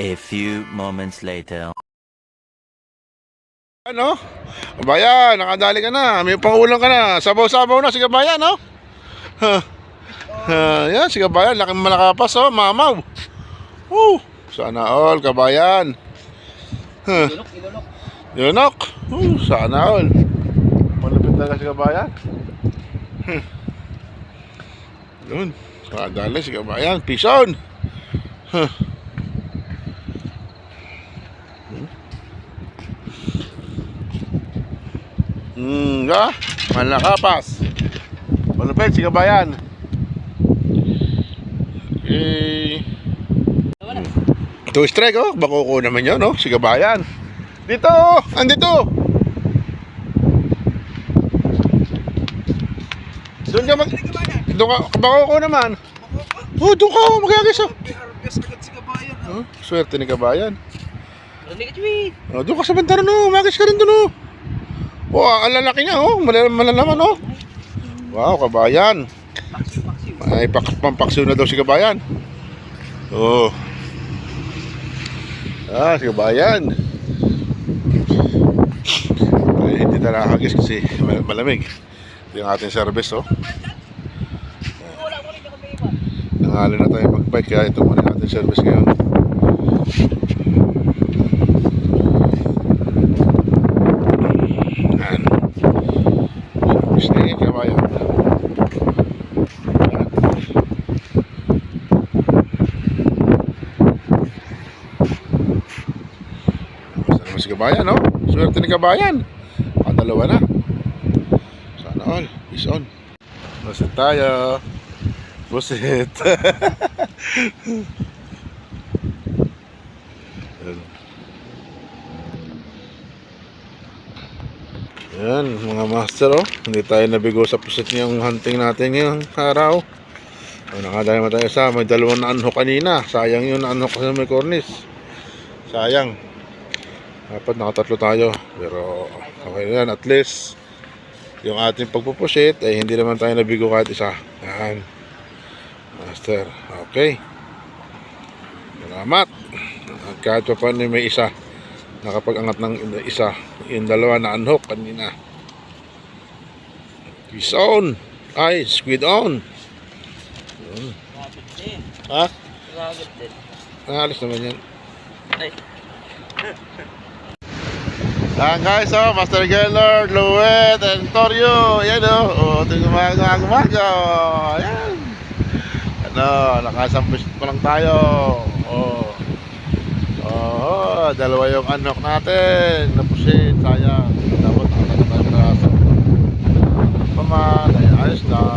A few moments later. Ano? Kabayan, nakadali ka na. May pangulang ka na. Sabaw-sabaw na si kabayan, no? Yan, si kabayan. Laking malakapas, oh. Mamaw. Sana all, kabayan. Yunok. Sana all. Malapit talaga si kabayan. Yun. Nakadali si kabayan. Pison. Malakapas. Malupit si kabayan. Two strike, oh. Bakuko naman yun, oh. Si kabayan. Dito, andito. Doon ka mag... Doon ka, bakuko naman. Oh, doon ka, magagis, oh. Swerte ni kabayan. Oh, doon ka sa bantara, no. Magagis ka rin doon, oh. Wow, ang lalaki niya, oh. Malalaman, oh. Wow, kabayan. May pampaksyo na daw si kabayan. Oh. Si kabayan. Ay, hindi na nakakagis kasi malamig. Ito yung ating service, oh. Nangali na tayo mag-bike, kaya ito muna yung ating service ngayon. Si kabayan, no? Swerte ni kabayan. Dalawa na. Sana all. Peace on. Busit tayo. Busit. Yan, mga master, oh. Hindi tayo nabigo sa pusit niyang hunting natin ngayong araw. Nakadaya mo tayo sa may dalawang na-unhook kanina. Sayang yun, na-unhook kasi may cornice. Sayang. Dapat nakatatlo tayo, pero okay na yan. At least yung ating pagpupusit ay hindi naman tayo nabigo kahit isa. Yan, master. Okay, salamat. At kahit pa paano may isa, nakapag-angat ng isa. Yung dalawa na unhook kanina. Fish on. Ay, squid on. Ha? Nangalis naman yan. Ay. Yan guys, oh, Master Gaylord, Luwet, and Torio. Yan, oh, ito yung umaga. Yan. Ano, nakasampis pa lang tayo. Dalawa yung unhook natin. Napusin, sayang. Dapat nakatagal tayo ng raso. Paman, ay ayos na.